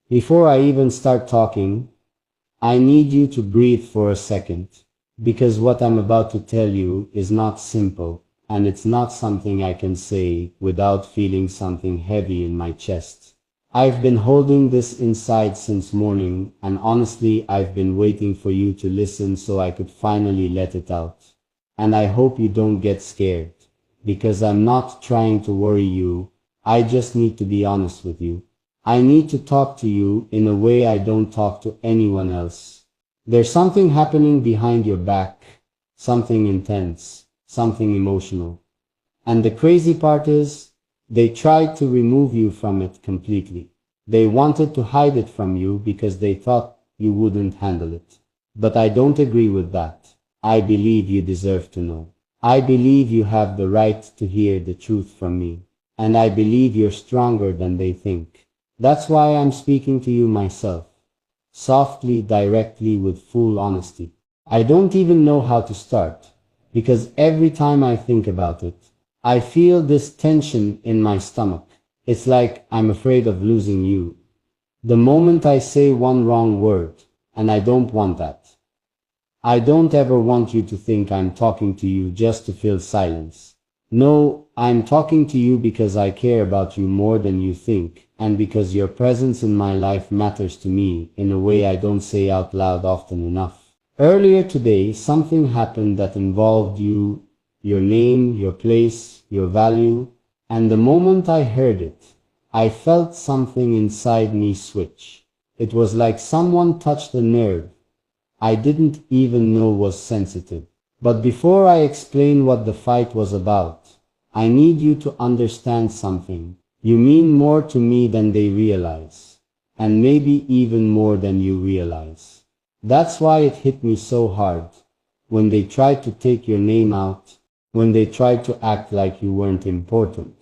Before I even start talking, I need you to breathe for a second, because what I'm about to tell you is not simple, and it's not something I can say without feeling something heavy in my chest. I've been holding this inside since morning, and honestly, I've been waiting for you to listen so I could finally let it out. And I hope you don't get scared, because I'm not trying to worry you. I just need to be honest with you. I need to talk to you in a way I don't talk to anyone else. There's something happening behind your back, something intense, something emotional. And the crazy part is, they tried to remove you from it completely. They wanted to hide it from you because they thought you wouldn't handle it. But I don't agree with that. I believe you deserve to know. I believe you have the right to hear the truth from me. And I believe you're stronger than they think. That's why I'm speaking to you myself. Softly, directly, with full honesty. I don't even know how to start, because every time I think about it, I feel this tension in my stomach. It's like I'm afraid of losing you. The moment I say one wrong word, and I don't want that. I don't ever want you to think I'm talking to you just to fill silence. No, I'm talking to you because I care about you more than you think, and because your presence in my life matters to me in a way I don't say out loud often enough. Earlier today, something happened that involved you, your name, your place, your value, and the moment I heard it, I felt something inside me switch. It was like someone touched a nerve I didn't even know was sensitive. But before I explain what the fight was about, I need you to understand something. You mean more to me than they realize, and maybe even more than you realize. That's why it hit me so hard, when they tried to take your name out, when they tried to act like you weren't important,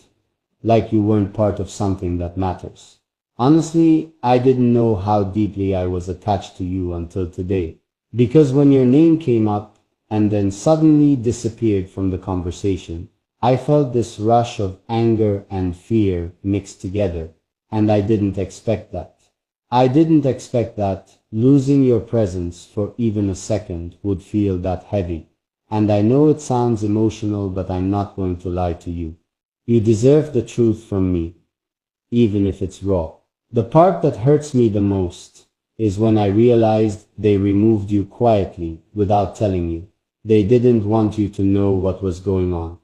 like you weren't part of something that matters. Honestly, I didn't know how deeply I was attached to you until today, because when your name came up, and then suddenly disappeared from the conversation, I felt this rush of anger and fear mixed together, and I didn't expect that. I didn't expect that losing your presence for even a second would feel that heavy. And I know it sounds emotional, but I'm not going to lie to you. You deserve the truth from me, even if it's raw. The part that hurts me the most is when I realized they removed you quietly without telling you. They didn't want you to know what was going on.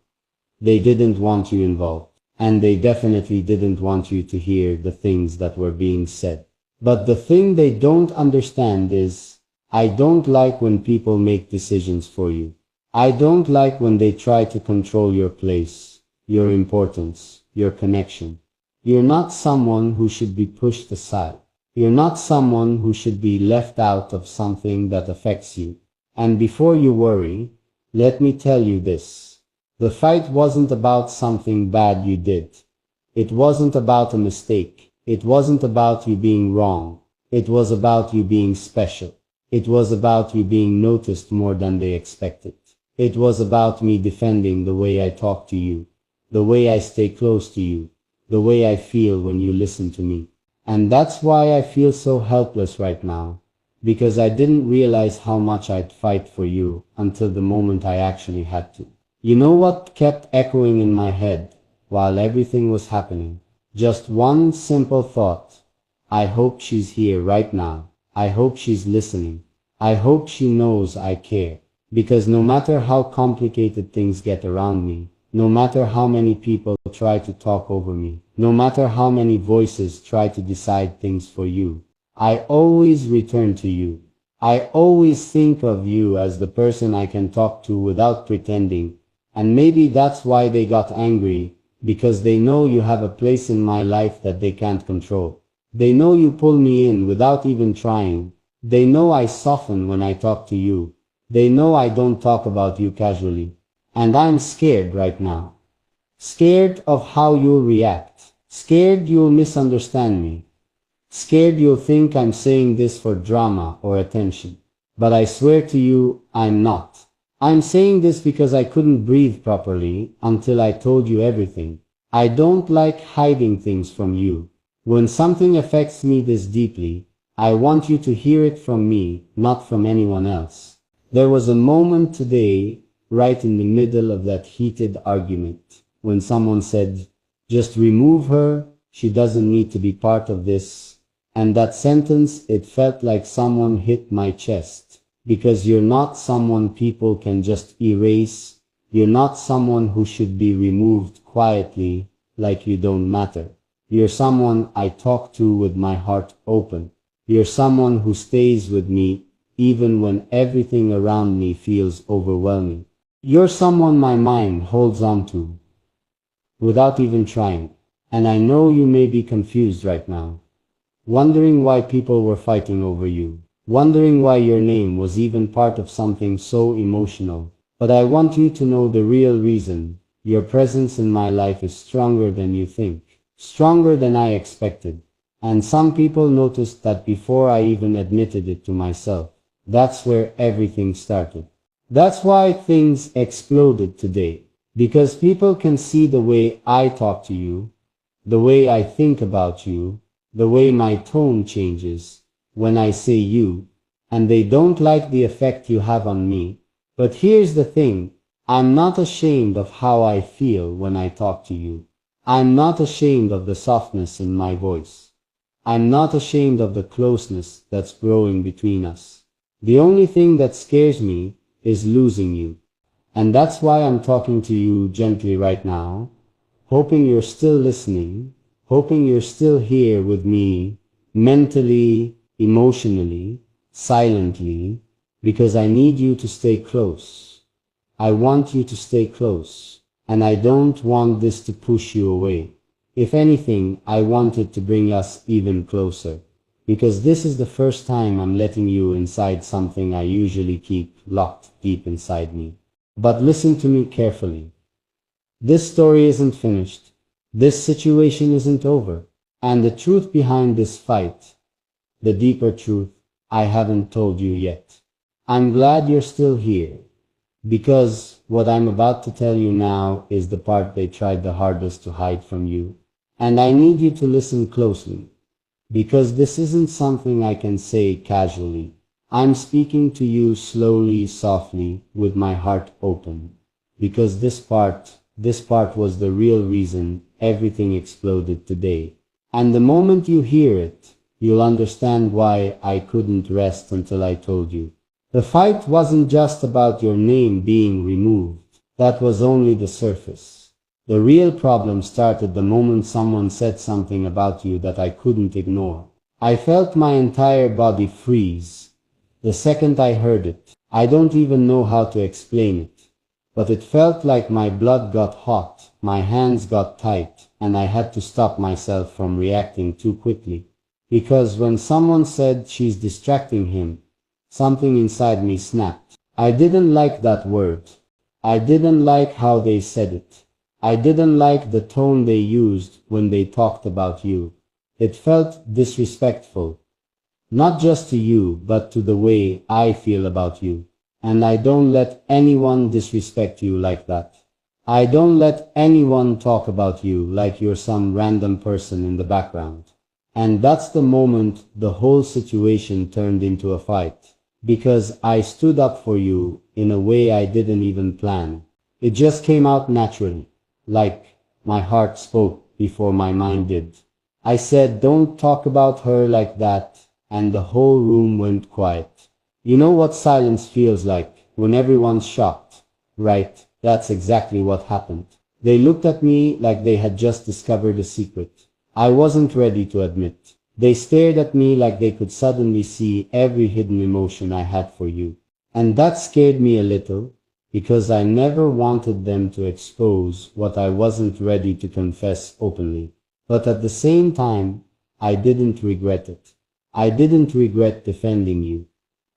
They didn't want you involved. And they definitely didn't want you to hear the things that were being said. But the thing they don't understand is, I don't like when people make decisions for you. I don't like when they try to control your place, your importance, your connection. You're not someone who should be pushed aside. You're not someone who should be left out of something that affects you. And before you worry, let me tell you this. The fight wasn't about something bad you did. It wasn't about a mistake. It wasn't about you being wrong. It was about you being special. It was about you being noticed more than they expected. It was about me defending the way I talk to you, the way I stay close to you, the way I feel when you listen to me. And that's why I feel so helpless right now. Because I didn't realize how much I'd fight for you until the moment I actually had to. You know what kept echoing in my head while everything was happening? Just one simple thought. I hope she's here right now. I hope she's listening. I hope she knows I care. Because no matter how complicated things get around me, no matter how many people try to talk over me, no matter how many voices try to decide things for you, I always return to you. I always think of you as the person I can talk to without pretending. And maybe that's why they got angry, because they know you have a place in my life that they can't control. They know you pull me in without even trying. They know I soften when I talk to you. They know I don't talk about you casually. And I'm scared right now. Scared of how you'll react. Scared you'll misunderstand me. Scared you'll think I'm saying this for drama or attention. But I swear to you, I'm not. I'm saying this because I couldn't breathe properly until I told you everything. I don't like hiding things from you. When something affects me this deeply, I want you to hear it from me, not from anyone else. There was a moment today, right in the middle of that heated argument, when someone said, just remove her, she doesn't need to be part of this. And that sentence, it felt like someone hit my chest. Because you're not someone people can just erase. You're not someone who should be removed quietly, like you don't matter. You're someone I talk to with my heart open. You're someone who stays with me even when everything around me feels overwhelming. You're someone my mind holds on to without even trying. And I know you may be confused right now, wondering why people were fighting over you, wondering why your name was even part of something so emotional. But I want you to know the real reason. Your presence in my life is stronger than you think, stronger than I expected. And some people noticed that before I even admitted it to myself. That's where everything started. That's why things exploded today. Because people can see the way I talk to you, the way I think about you, the way my tone changes when I say you, and they don't like the effect you have on me. But here's the thing, I'm not ashamed of how I feel when I talk to you. I'm not ashamed of the softness in my voice. I'm not ashamed of the closeness that's growing between us. The only thing that scares me is losing you. And that's why I'm talking to you gently right now, hoping you're still listening, hoping you're still here with me, mentally, emotionally, silently, because I need you to stay close. I want you to stay close, and I don't want this to push you away. If anything, I want it to bring us even closer, because this is the first time I'm letting you inside something I usually keep locked deep inside me. But listen to me carefully. This story isn't finished. This situation isn't over. And the truth behind this fight, the deeper truth, I haven't told you yet. I'm glad you're still here, because what I'm about to tell you now is the part they tried the hardest to hide from you. And I need you to listen closely, because this isn't something I can say casually. I'm speaking to you slowly, softly, with my heart open, because this part was the real reason everything exploded today. And the moment you hear it, you'll understand why I couldn't rest until I told you. The fight wasn't just about your name being removed. That was only the surface. The real problem started the moment someone said something about you that I couldn't ignore. I felt my entire body freeze the second I heard it. I don't even know how to explain it, but it felt like my blood got hot, my hands got tight, and I had to stop myself from reacting too quickly. Because when someone said she's distracting him, something inside me snapped. I didn't like that word. I didn't like how they said it. I didn't like the tone they used when they talked about you. It felt disrespectful. Not just to you, but to the way I feel about you. And I don't let anyone disrespect you like that. I don't let anyone talk about you like you're some random person in the background. And that's the moment the whole situation turned into a fight. Because I stood up for you in a way I didn't even plan. It just came out naturally. Like my heart spoke before my mind did. I said, don't talk about her like that. And the whole room went quiet. You know what silence feels like when everyone's shocked, right? That's exactly what happened. They looked at me like they had just discovered a secret I wasn't ready to admit. They stared at me like they could suddenly see every hidden emotion I had for you. And that scared me a little, because I never wanted them to expose what I wasn't ready to confess openly. But at the same time, I didn't regret it. I didn't regret defending you.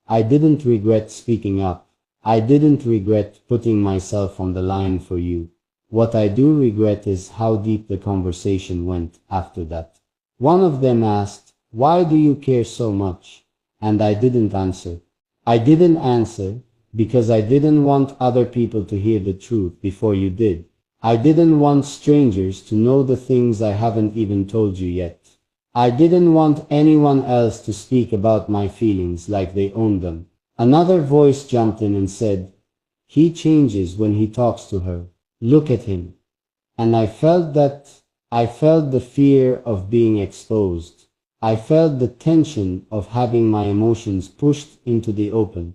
I didn't regret speaking up. I didn't regret putting myself on the line for you. What I do regret is how deep the conversation went after that. One of them asked, "Why do you care so much?" And I didn't answer. I didn't answer because I didn't want other people to hear the truth before you did. I didn't want strangers to know the things I haven't even told you yet. I didn't want anyone else to speak about my feelings like they owned them. Another voice jumped in and said, "He changes when he talks to her. Look at him." And I felt the fear of being exposed. I felt the tension of having my emotions pushed into the open.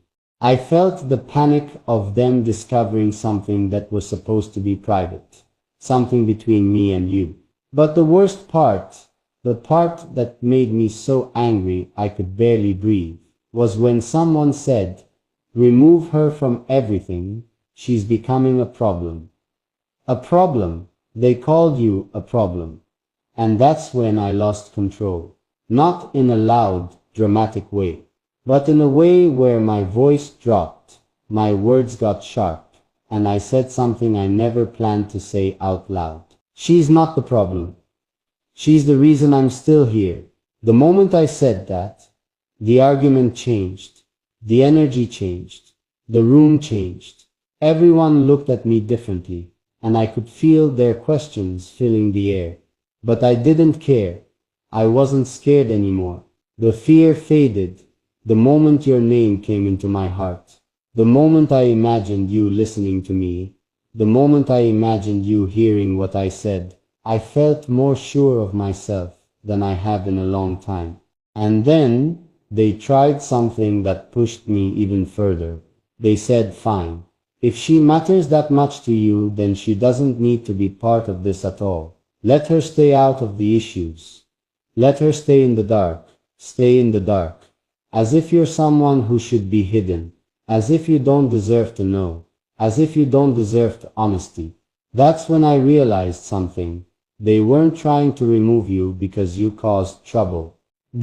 I felt the panic of them discovering something that was supposed to be private, something between me and you. But the worst part, the part that made me so angry I could barely breathe, was when someone said, "Remove her from everything, she's becoming a problem." A problem. They called you a problem. And that's when I lost control. Not in a loud, dramatic way, but in a way where my voice dropped, my words got sharp, and I said something I never planned to say out loud. She's not the problem. She's the reason I'm still here. The moment I said that, the argument changed. The energy changed. The room changed. Everyone looked at me differently, and I could feel their questions filling the air. But I didn't care. I wasn't scared anymore. The fear faded the moment your name came into my heart. The moment I imagined you listening to me. The moment I imagined you hearing what I said. I felt more sure of myself than I have in a long time. And then they tried something that pushed me even further. They said, "Fine. If she matters that much to you, then she doesn't need to be part of this at all. Let her stay out of the issues. Let her stay in the dark. Stay in the dark. As if you're someone who should be hidden. As if you don't deserve to know. As if you don't deserve honesty." That's when I realized something. They weren't trying to remove you because you caused trouble.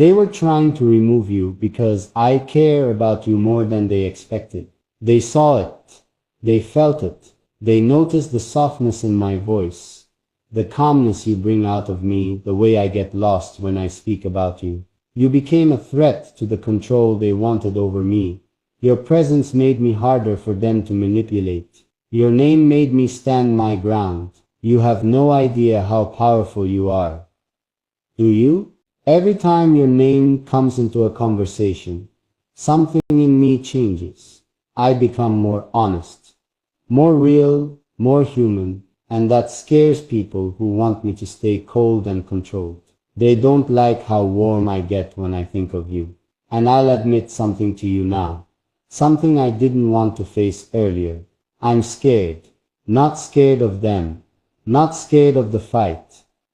They were trying to remove you because I care about you more than they expected. They saw it. They felt it. They noticed the softness in my voice, the calmness you bring out of me, the way I get lost when I speak about you. You became a threat to the control they wanted over me. Your presence made me harder for them to manipulate. Your name made me stand my ground. You have no idea how powerful you are. Do you? Every time your name comes into a conversation, something in me changes. I become more honest, more real, more human, and that scares people who want me to stay cold and controlled. They don't like how warm I get when I think of you. And I'll admit something to you now. Something I didn't want to face earlier. I'm scared. Not scared of them. Not scared of the fight.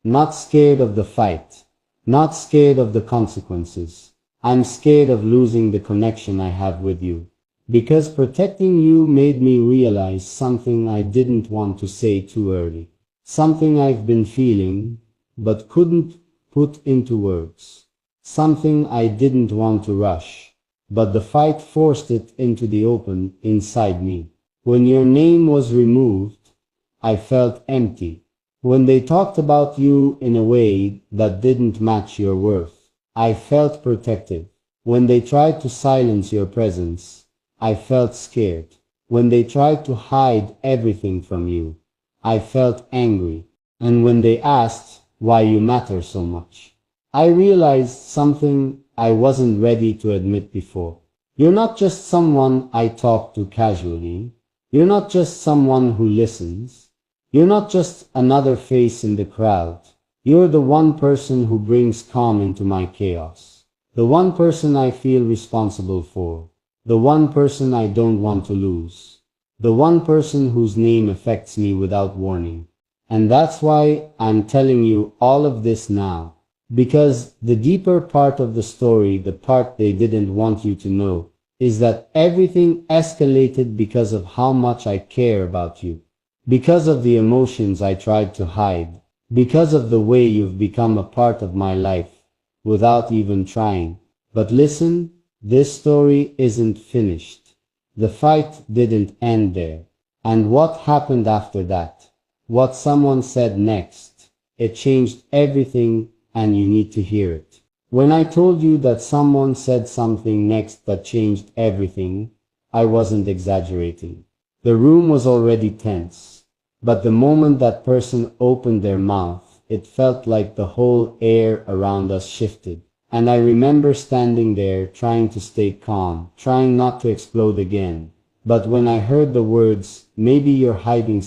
Not scared of the fight. Not scared of the consequences. I'm scared of losing the connection I have with you. Because protecting you made me realize something I didn't want to say too early. Something I've been feeling, but couldn't put into words. Something I didn't want to rush, but the fight forced it into the open inside me. When your name was removed, I felt empty. When they talked about you in a way that didn't match your worth, I felt protected. When they tried to silence your presence, I felt scared. When they tried to hide everything from you, I felt angry. And when they asked why you matter so much, I realized something I wasn't ready to admit before. You're not just someone I talk to casually. You're not just someone who listens. You're not just another face in the crowd. You're the one person who brings calm into my chaos. The one person I feel responsible for. The one person I don't want to lose. The one person whose name affects me without warning. And that's why I'm telling you all of this now. Because the deeper part of the story, the part they didn't want you to know, is that everything escalated because of how much I care about you. Because of the emotions I tried to hide. Because of the way you've become a part of my life without even trying. But listen, this story isn't finished. The fight didn't end there. And what happened after that? What someone said next? It changed everything, and you need to hear it. When I told you that someone said something next that changed everything, I wasn't exaggerating. The room was already tense. But the moment that person opened their mouth, it felt like the whole air around us shifted. And I remember standing there trying to stay calm, trying not to explode again. But when I heard the words, maybe you're hiding